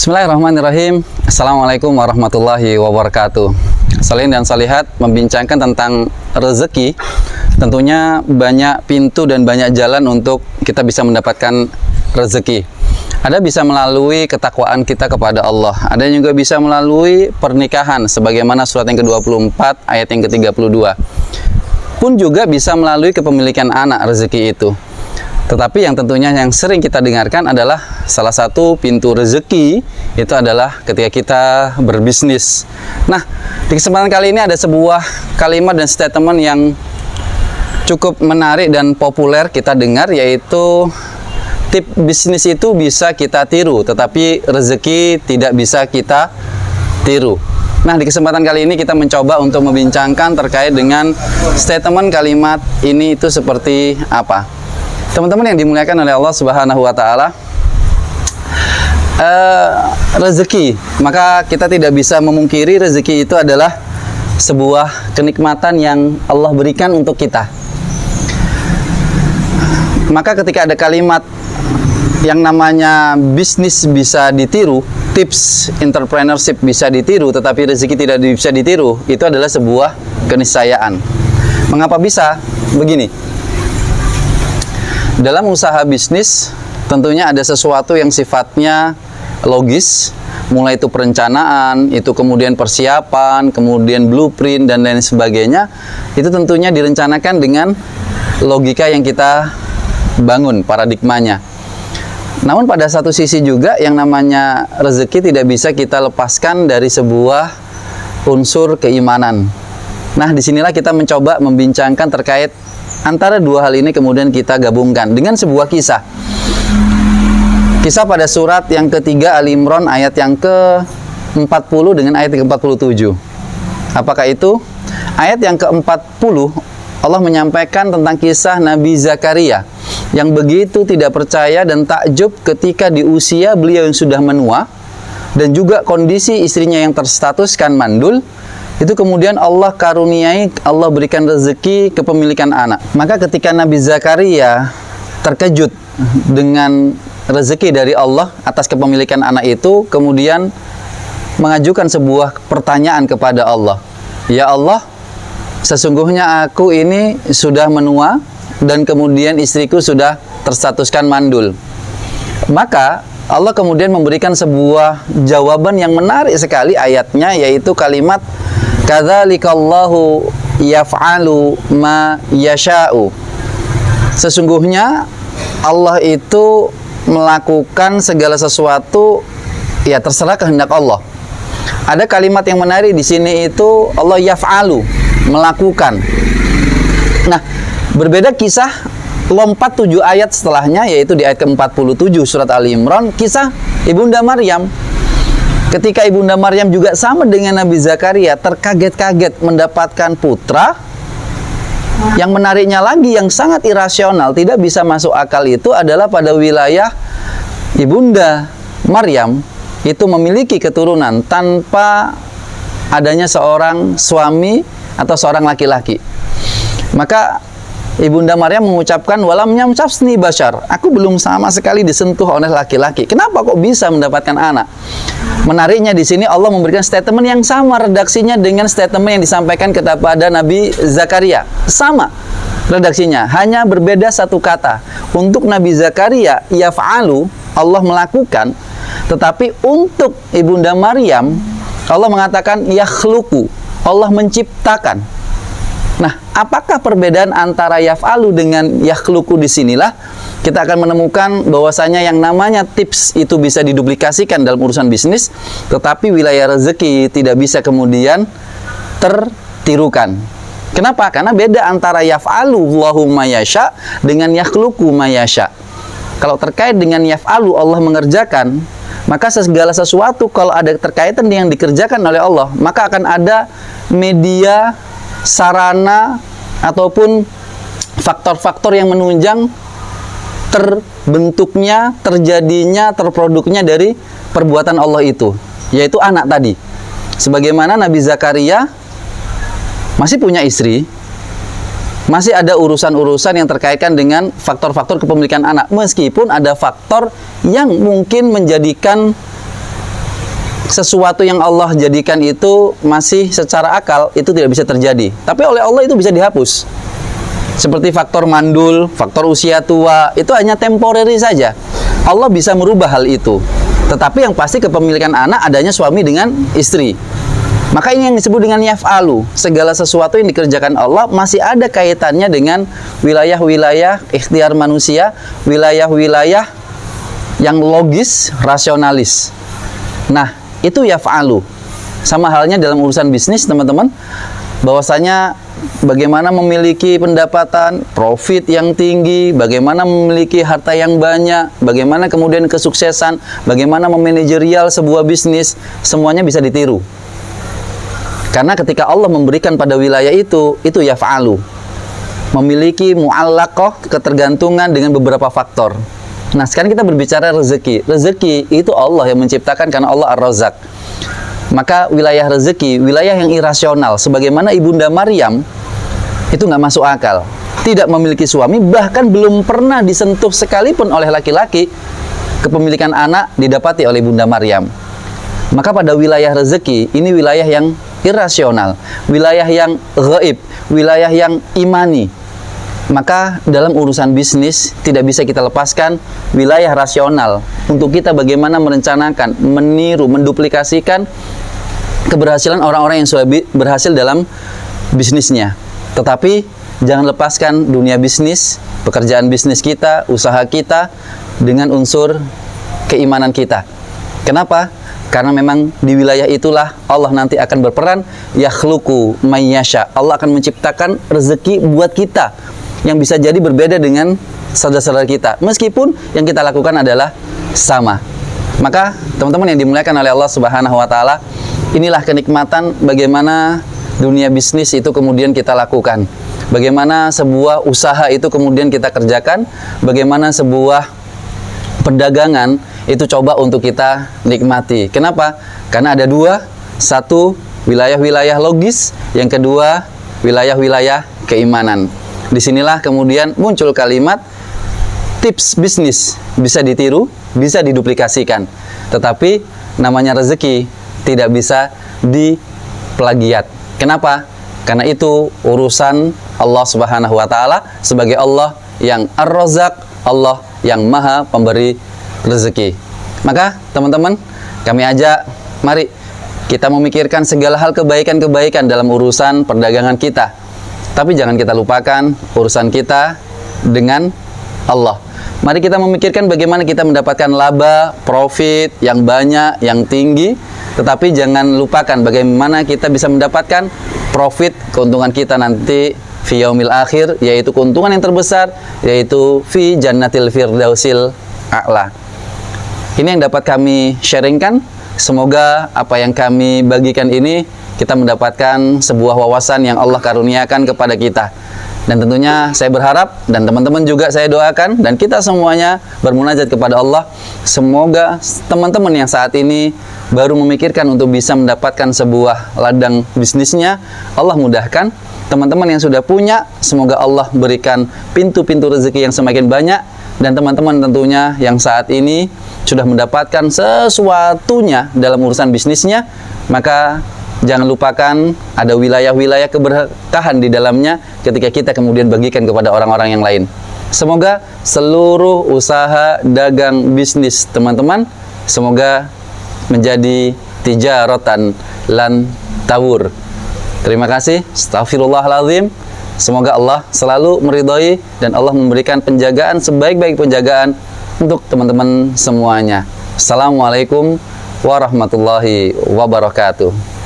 Bismillahirrahmanirrahim. Assalamualaikum warahmatullahi wabarakatuh. Salihin dan salihat membincangkan tentang rezeki. Tentunya banyak pintu dan banyak jalan untuk kita bisa mendapatkan rezeki. Ada bisa melalui ketakwaan kita kepada Allah. Ada juga bisa melalui pernikahan sebagaimana surat yang ke-24 ayat yang ke-32. Pun juga bisa melalui kepemilikan anak rezeki itu. Tetapi yang tentunya yang sering kita dengarkan adalah salah satu pintu rezeki itu adalah ketika kita berbisnis. Nah, di kesempatan kali ini ada sebuah kalimat dan statement yang cukup menarik dan populer kita dengar, yaitu tip bisnis itu bisa kita tiru, tetapi rezeki tidak bisa kita tiru. Nah, di kesempatan kali ini kita mencoba untuk membincangkan terkait dengan statement kalimat ini itu seperti apa. Teman-teman yang dimuliakan oleh Allah Subhanahu wa Ta'ala, rezeki, maka kita tidak bisa memungkiri rezeki itu adalah sebuah kenikmatan yang Allah berikan untuk kita. Maka ketika ada kalimat yang namanya bisnis bisa ditiru, tips entrepreneurship bisa ditiru, tetapi rezeki tidak bisa ditiru, itu adalah sebuah keniscayaan. Mengapa bisa? Begini. Dalam usaha bisnis, tentunya ada sesuatu yang sifatnya logis, mulai itu perencanaan, itu kemudian persiapan, kemudian blueprint, dan lain sebagainya. Itu tentunya direncanakan dengan logika yang kita bangun, paradigmanya. Namun pada satu sisi juga yang namanya rezeki tidak bisa kita lepaskan dari sebuah unsur keimanan. Nah, disinilah kita mencoba membincangkan terkait antara dua hal ini, kemudian kita gabungkan dengan sebuah kisah. Kisah pada surat yang ketiga Ali Imran ayat yang ke-40 dengan ayat ke-47. Apakah itu? Ayat yang ke-40 Allah menyampaikan tentang kisah Nabi Zakaria yang begitu tidak percaya dan takjub ketika di usia beliau yang sudah menua dan juga kondisi istrinya yang terstatuskan mandul. Itu kemudian Allah karuniai, Allah berikan rezeki kepemilikan anak. Maka ketika Nabi Zakaria terkejut dengan rezeki dari Allah atas kepemilikan anak itu, kemudian mengajukan sebuah pertanyaan kepada Allah. Ya Allah, sesungguhnya aku ini sudah menua dan kemudian istriku sudah terstatuskan mandul. Maka Allah kemudian memberikan sebuah jawaban yang menarik sekali ayatnya, yaitu kalimat Kadzalikallahu yaf'alu ma yasha'u. Sesungguhnya Allah itu melakukan segala sesuatu ya terserah kehendak Allah. Ada kalimat yang menarik di sini itu Allah yaf'alu, melakukan. Nah, berbeda kisah lompat 7 ayat setelahnya, yaitu di ayat ke-47 surat Ali Imran, kisah Ibunda Maryam. Ketika Ibunda Maryam juga sama dengan Nabi Zakaria terkaget-kaget mendapatkan putra. Yang menariknya lagi, yang sangat irasional, tidak bisa masuk akal, itu adalah pada wilayah Ibunda Maryam itu memiliki keturunan tanpa adanya seorang suami atau seorang laki-laki. Maka Ibunda Maryam mengucapkan walam yamsasni bashar, aku belum sama sekali disentuh oleh laki-laki. Kenapa kok bisa mendapatkan anak? Menariknya di sini Allah memberikan statement yang sama redaksinya dengan statement yang disampaikan kepada Nabi Zakaria. Sama redaksinya, hanya berbeda satu kata. Untuk Nabi Zakaria yaf'alu, Allah melakukan, tetapi untuk Ibunda Maryam Allah mengatakan yakhluqu, Allah menciptakan. Nah, apakah perbedaan antara yaf'alu dengan yakhluqu? Disinilah kita akan menemukan bahwasanya yang namanya tips itu bisa diduplikasikan dalam urusan bisnis, tetapi wilayah rezeki tidak bisa kemudian tertirukan. Kenapa? Karena beda antara yaf'alu Allahu ma yasha dengan yakhluqu ma yasha. Kalau terkait dengan yaf'alu, Allah mengerjakan, maka segala sesuatu kalau ada terkaitan dengan dikerjakan oleh Allah, maka akan ada media, sarana ataupun faktor-faktor yang menunjang terbentuknya, terjadinya, terproduknya dari perbuatan Allah itu, yaitu anak tadi. Sebagaimana Nabi Zakaria masih punya istri, masih ada urusan-urusan yang terkaitkan dengan faktor-faktor kepemilikan anak, meskipun ada faktor yang mungkin menjadikan sesuatu yang Allah jadikan itu masih secara akal itu tidak bisa terjadi, tapi oleh Allah itu bisa dihapus. Seperti faktor mandul, faktor usia tua, itu hanya temporary saja. Allah bisa merubah hal itu. Tetapi yang pasti kepemilikan anak adanya suami dengan istri. Maka ini yang disebut dengan yaf'alu. Segala sesuatu yang dikerjakan Allah masih ada kaitannya dengan wilayah-wilayah ikhtiar manusia, wilayah-wilayah yang logis, rasionalis. Nah, itu yaf'alu. Sama halnya dalam urusan bisnis, teman-teman, bahwasanya bagaimana memiliki pendapatan, profit yang tinggi, bagaimana memiliki harta yang banyak, bagaimana kemudian kesuksesan, bagaimana memanajerial sebuah bisnis, semuanya bisa ditiru. Karena ketika Allah memberikan pada wilayah itu yaf'alu. Memiliki mu'allaqah, ketergantungan dengan beberapa faktor. Nah, sekarang kita berbicara rezeki. Rezeki itu Allah yang menciptakan karena Allah Ar-Razzaq. Maka wilayah rezeki, wilayah yang irasional, sebagaimana Ibunda Maryam, itu nggak masuk akal. Tidak memiliki suami, bahkan belum pernah disentuh sekalipun oleh laki-laki, kepemilikan anak didapati oleh Bunda Maryam. Maka pada wilayah rezeki, ini wilayah yang irasional, wilayah yang gaib, wilayah yang imani. Maka dalam urusan bisnis tidak bisa kita lepaskan wilayah rasional untuk kita bagaimana merencanakan, meniru, menduplikasikan keberhasilan orang-orang yang sudah berhasil dalam bisnisnya. Tetapi jangan lepaskan dunia bisnis, pekerjaan bisnis kita, usaha kita dengan unsur keimanan kita. Kenapa? Karena memang di wilayah itulah Allah nanti akan berperan, yakhluqu may yasha. Allah akan menciptakan rezeki buat kita yang bisa jadi berbeda dengan saudara-saudara kita, meskipun yang kita lakukan adalah sama. Maka teman-teman yang dimuliakan oleh Allah Subhanahu wa taala, inilah kenikmatan bagaimana dunia bisnis itu kemudian kita lakukan. Bagaimana sebuah usaha itu kemudian kita kerjakan, bagaimana sebuah perdagangan itu coba untuk kita nikmati. Kenapa? Karena ada dua, satu wilayah-wilayah logis, yang kedua wilayah-wilayah keimanan. Disinilah kemudian muncul kalimat tips bisnis, bisa ditiru, bisa diduplikasikan. Tetapi namanya rezeki tidak bisa diplagiat. Kenapa? Karena itu urusan Allah Subhanahu wa taala sebagai Allah yang Ar-Razzaq, Allah yang Maha Pemberi rezeki. Maka teman-teman, kami ajak, mari kita memikirkan segala hal kebaikan-kebaikan dalam urusan perdagangan kita. Tapi jangan kita lupakan urusan kita dengan Allah. Mari kita memikirkan bagaimana kita mendapatkan laba, profit yang banyak, yang tinggi. Tetapi jangan lupakan bagaimana kita bisa mendapatkan profit, keuntungan kita nanti fi yaumil akhir, yaitu keuntungan yang terbesar, yaitu fi jannatil firdausil a'la. Ini yang dapat kami sharingkan. Semoga apa yang kami bagikan ini kita mendapatkan sebuah wawasan yang Allah karuniakan kepada kita. Dan tentunya saya berharap, dan teman-teman juga saya doakan, dan kita semuanya bermunajat kepada Allah, semoga teman-teman yang saat ini baru memikirkan untuk bisa mendapatkan sebuah ladang bisnisnya, Allah mudahkan. Teman-teman yang sudah punya, semoga Allah berikan pintu-pintu rezeki yang semakin banyak. Dan teman-teman tentunya yang saat ini sudah mendapatkan sesuatunya dalam urusan bisnisnya, maka jangan lupakan ada wilayah-wilayah keberkahan di dalamnya ketika kita kemudian bagikan kepada orang-orang yang lain. Semoga seluruh usaha, dagang, bisnis teman-teman, semoga menjadi tijaratan lan tawur. Terima kasih. Astaghfirullahaladzim. Semoga Allah selalu meridhai dan Allah memberikan penjagaan sebaik-baik penjagaan untuk teman-teman semuanya. Assalamualaikum warahmatullahi wabarakatuh.